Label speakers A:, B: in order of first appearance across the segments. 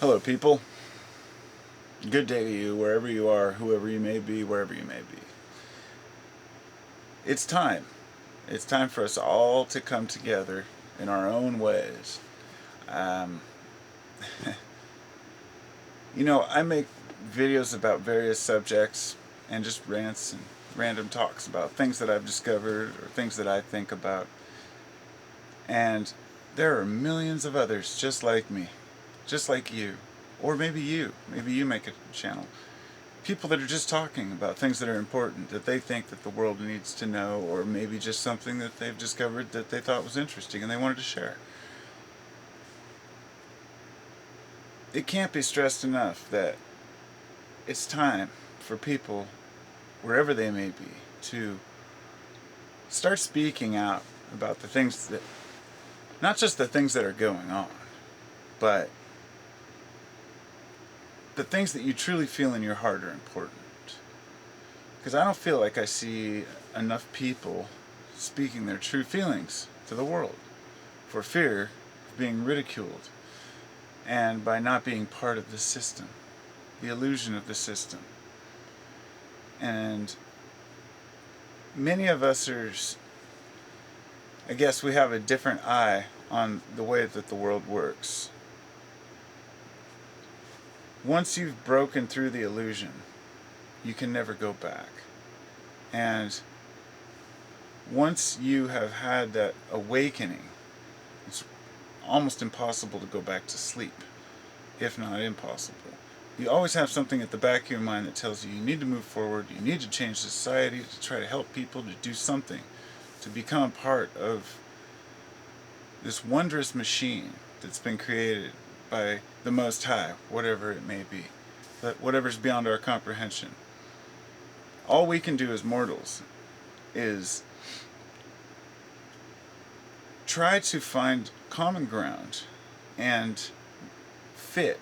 A: Hello, people. Good day to you, wherever you are, whoever you may be, wherever you may be. It's time. It's time for us all to come together in our own ways. Um, I make videos about various subjects and just rants and random talks about things that I've discovered or things that I think about. And there are millions of others just like me, just like you. Or maybe you. Maybe you make a channel. People that are just talking about things that are important, that they think that the world needs to know, or maybe just something that they've discovered that they thought was interesting and they wanted to share. It can't be stressed enough that it's time for people, wherever they may be, to start speaking out about the things that, not just the things that are going on, but the things that you truly feel in your heart are important. Because I don't feel like I see enough people speaking their true feelings to the world for fear of being ridiculed and by not being part of the system, the illusion of the system. And many of us I guess we have a different eye on the way that the world works. Once you've broken through the illusion, you can never go back. And once you have had that awakening, it's almost impossible to go back to sleep, if not impossible. You always have something at the back of your mind that tells you need to move forward, you need to change society, to try to help people, to do something, to become part of this wondrous machine that's been created by the Most High, whatever it may be, whatever's beyond our comprehension. All we can do as mortals is try to find common ground and fit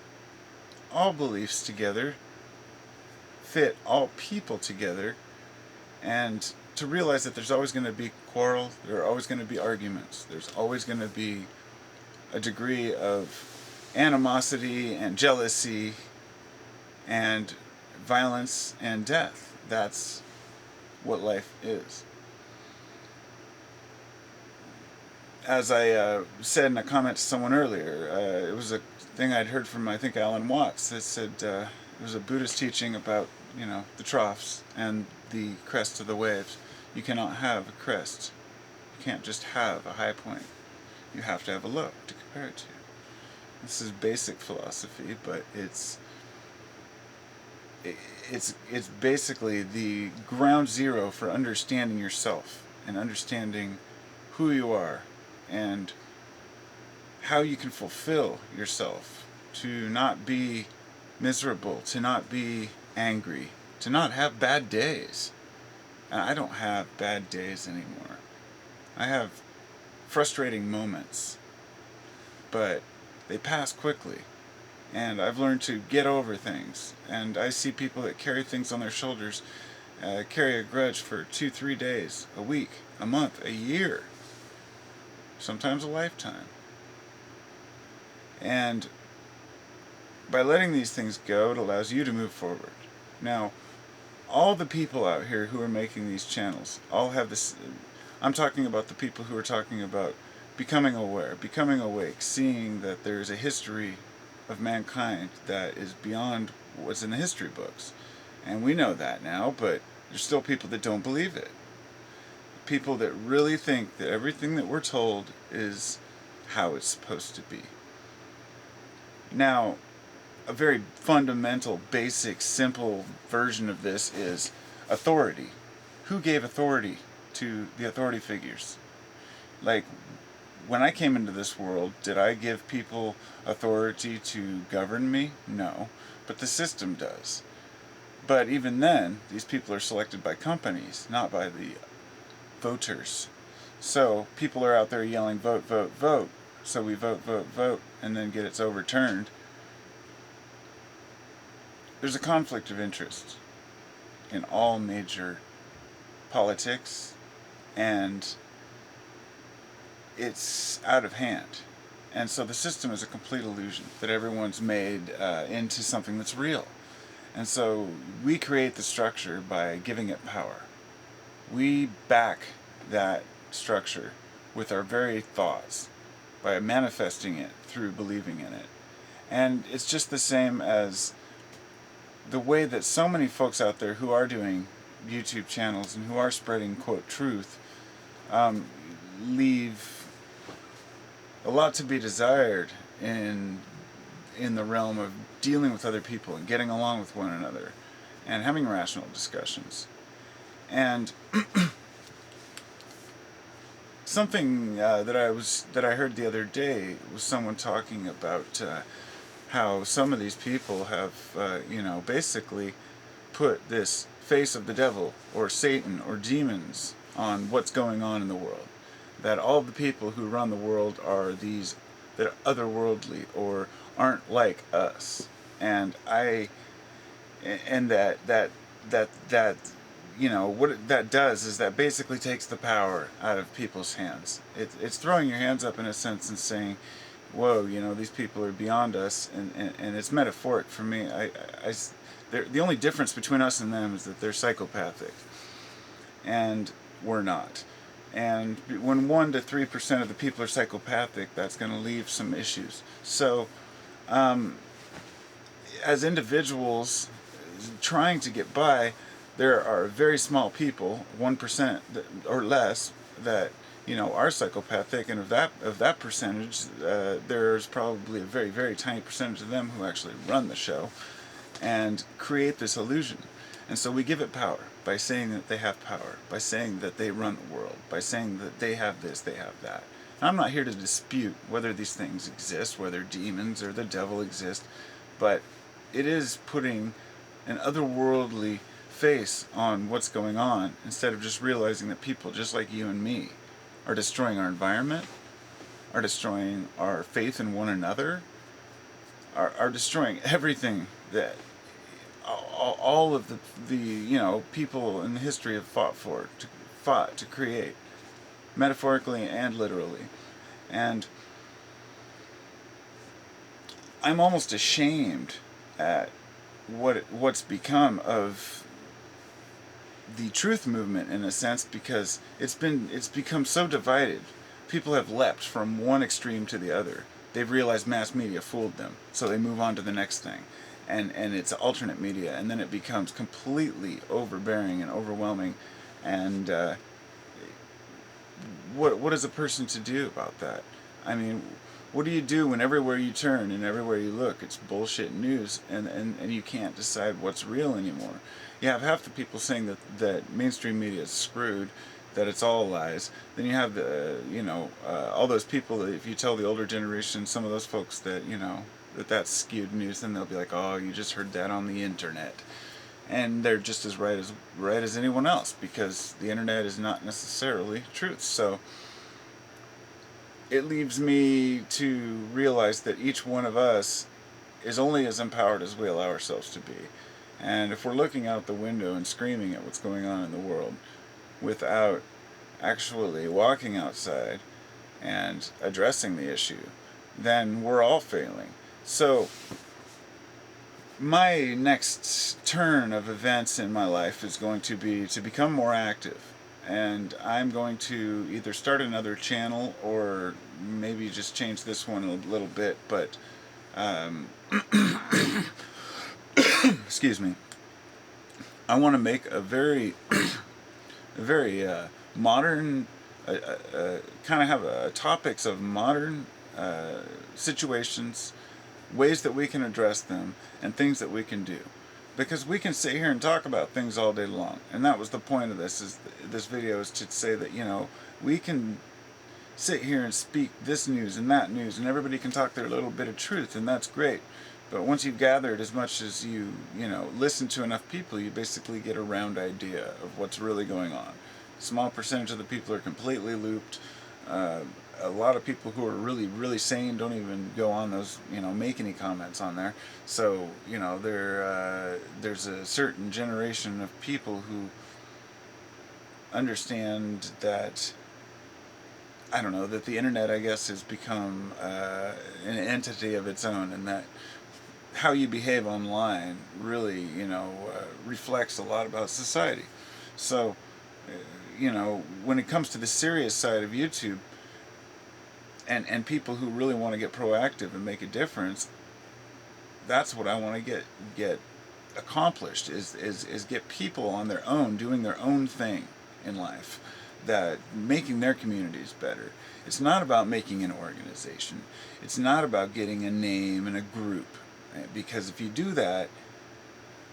A: all beliefs together, fit all people together, and to realize that there's always going to be quarrel, there are always going to be arguments, there's always going to be a degree of animosity and jealousy and violence and death. That's what life is. As I said in a comment to someone earlier, it was a thing I'd heard from, I think, Alan Watts, that said it was a Buddhist teaching about, the troughs and the crest of the waves. You cannot have a crest. You can't just have a high point. You have to have a low to compare it to. This is basic philosophy, but it's basically the ground zero for understanding yourself and understanding who you are and how you can fulfill yourself, to not be miserable, to not be angry, to not have bad days. And I don't have bad days anymore. I have frustrating moments, but they pass quickly. And I've learned to get over things. And I see people that carry things on their shoulders, carry a grudge for 2-3 days, a week, a month, a year, sometimes a lifetime. And by letting these things go, it allows you to move forward. Now, all the people out here who are making these channels all have this. I'm talking about the people who are talking about becoming aware, becoming awake, seeing that there is a history of mankind that is beyond what's in the history books. And we know that now, but there's still people that don't believe it. People that really think that everything that we're told is how it's supposed to be. Now, a very fundamental, basic, simple version of this is authority. Who gave authority to the authority figures? Like, when I came into this world, did I give people authority to govern me? No, but the system does. But even then, these people are selected by companies, not by the voters. So people are out there yelling, vote, vote, vote. So we vote, vote, vote, and then get it overturned. There's a conflict of interest in all major politics, and it's out of hand. And so the system is a complete illusion that everyone's made into something that's real. And so we create the structure by giving it power. We back that structure with our very thoughts by manifesting it through believing in it. And it's just the same as the way that so many folks out there who are doing YouTube channels and who are spreading, quote, truth, leave a lot to be desired in the realm of dealing with other people and getting along with one another and having rational discussions. And something that I heard the other day was someone talking about how some of these people have basically put this face of the devil or Satan or demons on what's going on in the world. That all the people who run the world are these that are otherworldly or aren't like us. And that what that does is that basically takes the power out of people's hands. It's throwing your hands up in a sense and saying, whoa, these people are beyond us, and it's metaphoric for me. The only difference between us and them is that they're psychopathic, and we're not. And when 1 to 3% of the people are psychopathic, that's going to leave some issues. So, as individuals trying to get by, there are very small people, 1% or less, that are psychopathic, and of that percentage, there's probably a very, very tiny percentage of them who actually run the show and create this illusion. And so we give it power by saying that they have power, by saying that they run the world, by saying that they have this, they have that. And I'm not here to dispute whether these things exist, whether demons or the devil exist, but it is putting an otherworldly face on what's going on instead of just realizing that people just like you and me are destroying our environment, are destroying our faith in one another, are destroying everything that all of the people in history have fought to create, metaphorically and literally. And I'm almost ashamed at what's become of the truth movement, in a sense, because it's become so divided. People have leapt from one extreme to the other. They've realized mass media fooled them, so they move on to the next thing. And it's alternate media, and then it becomes completely overbearing and overwhelming. And what is a person to do about that? I mean, what do you do when everywhere you turn and everywhere you look it's bullshit news, and you can't decide what's real anymore? You have half the people saying that mainstream media is screwed, that it's all lies. Then you have all those people that if you tell the older generation, some of those folks that that's skewed news, then they'll be like, oh, you just heard that on the internet. And they're just as right as anyone else, because the internet is not necessarily truth. So it leaves me to realize that each one of us is only as empowered as we allow ourselves to be. And if we're looking out the window and screaming at what's going on in the world without actually walking outside and addressing the issue, then we're all failing. So my next turn of events in my life is going to be to become more active. And I'm going to either start another channel or maybe just change this one a little bit. But, excuse me, I want to make a very, modern, kind of have topics of modern situations, ways that we can address them, and things that we can do. Because we can sit here and talk about things all day long. And that was the point of this video, is to say that, we can sit here and speak this news and that news, and everybody can talk their little bit of truth, and that's great. But once you've gathered as much as you listen to enough people, you basically get a round idea of what's really going on. A small percentage of the people are completely looped. A lot of people who are really, really sane don't even go on those, make any comments on there. So, there's a certain generation of people who understand that I don't know, that the internet, I guess, has become an entity of its own, and that how you behave online really, reflects a lot about society. So, when it comes to the serious side of YouTube, and people who really want to get proactive and make a difference, that's what I want to get accomplished, is get people on their own doing their own thing in life, that making their communities better. It's not about making an organization. It's not about getting a name and a group, right? Because if you do that,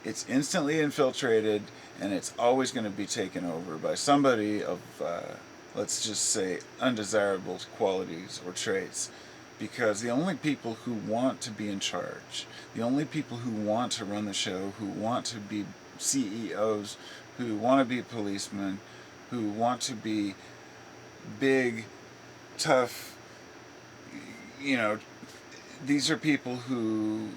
A: it's instantly infiltrated, and it's always going to be taken over by somebody of, let's just say, undesirable qualities or traits. Because the only people who want to be in charge, the only people who want to run the show, who want to be CEOs, who want to be policemen, who want to be big, tough, these are people who,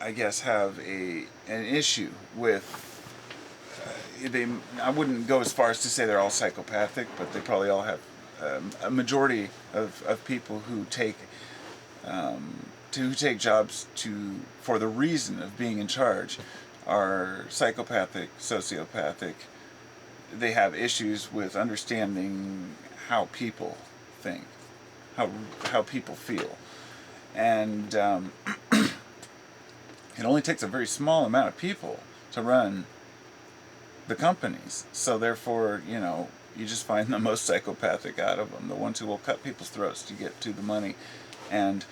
A: I guess, have an issue with, I wouldn't go as far as to say they're all psychopathic, but they probably all have, a majority of people who take jobs for the reason of being in charge are psychopathic, sociopathic. They have issues with understanding how people think, how people feel, and it only takes a very small amount of people to run the companies. So therefore, you just find the most psychopathic out of them, the ones who will cut people's throats to get to the money. And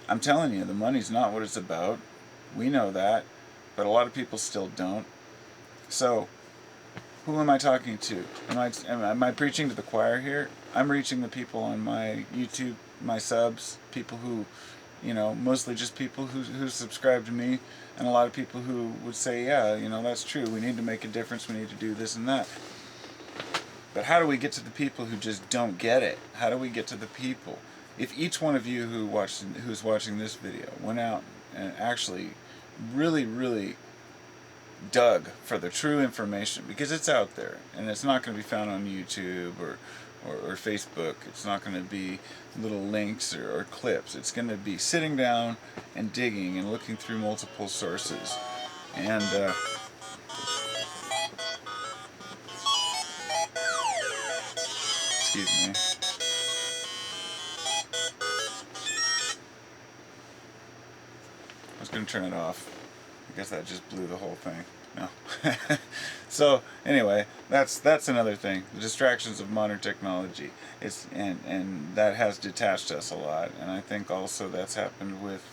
A: I'm telling you, the money's not what it's about. We know that, but a lot of people still don't. So, who am I talking to? Am I preaching to the choir here? I'm reaching the people on my YouTube, my subs, people who, mostly just people who subscribe to me, and a lot of people who would say, yeah, that's true, we need to make a difference, we need to do this and that. But how do we get to the people who just don't get it? How do we get to the people? If each one of you who's watching this video went out and actually really, really dug for the true information, because it's out there, and it's not going to be found on YouTube or Facebook. It's not going to be little links or clips. It's going to be sitting down and digging and looking through multiple sources. And excuse me. I was going to turn it off. I guess that just blew the whole thing. No. So anyway, that's another thing. The distractions of modern technology. And that has detached us a lot. And I think also that's happened with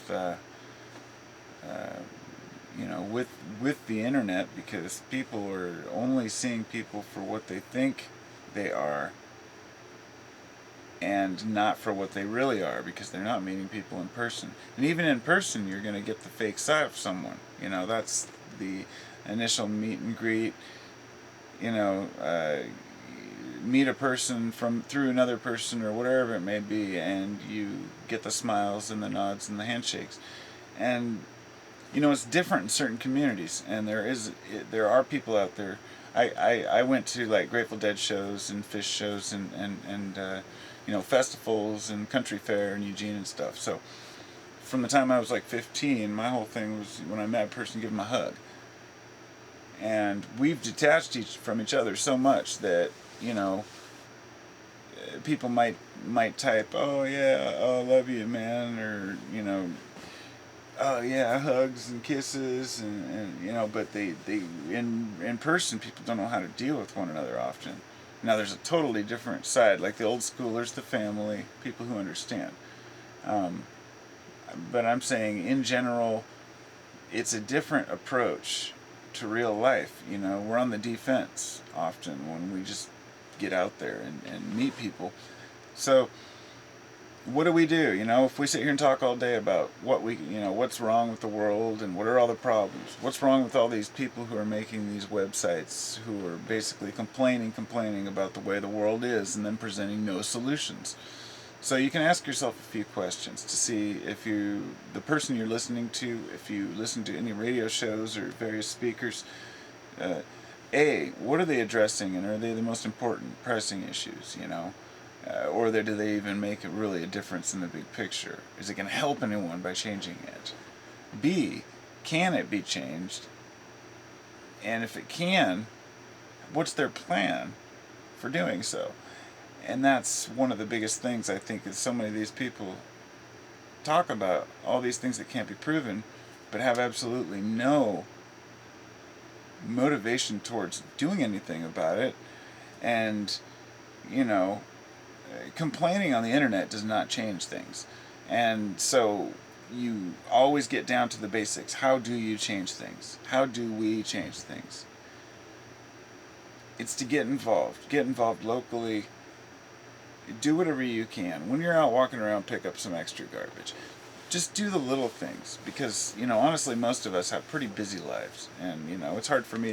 A: with the internet, because people are only seeing people for what they think they are, and not for what they really are, because they're not meeting people in person. And even in person, you're going to get the fake side of someone. That's the initial meet and greet. Meet a person through another person or whatever it may be, and you get the smiles and the nods and the handshakes. And it's different in certain communities, and there are people out there. I went to like Grateful Dead shows and Fish shows and festivals and country fair in Eugene and stuff. So from the time I was like 15, my whole thing was, when I met a person, give them a hug. And we've detached from each other so much that people might type, "Oh yeah, oh, I love you, man," or "Oh yeah, hugs and kisses," and but they in person, people don't know how to deal with one another often. Now there's a totally different side, like the old schoolers, the family, people who understand. But I'm saying, in general, it's a different approach to real life. We're on the defense often when we just get out there and meet people. So what do we do? If we sit here and talk all day about what's wrong with the world and what are all the problems, what's wrong with all these people who are making these websites, who are basically complaining about the way the world is, and then presenting no solutions. So you can ask yourself a few questions to see if the person you're listening to, if you listen to any radio shows or various speakers, what are they addressing, and are they the most important pressing issues, you know? Or do they even make really a difference in the big picture? Is it going to help anyone by changing it? B, can it be changed? And if it can, what's their plan for doing so? And that's one of the biggest things, I think, is so many of these people talk about all these things that can't be proven, but have absolutely no motivation towards doing anything about it. And, you know, complaining on the internet does not change things. And so you always get down to the basics. How do you change things? How do we change things? It's to get involved. Get involved locally. Do whatever you can. When you're out walking around, pick up some extra garbage. Just do the little things, because, you know, honestly, most of us have pretty busy lives, and, you know, it's hard for me to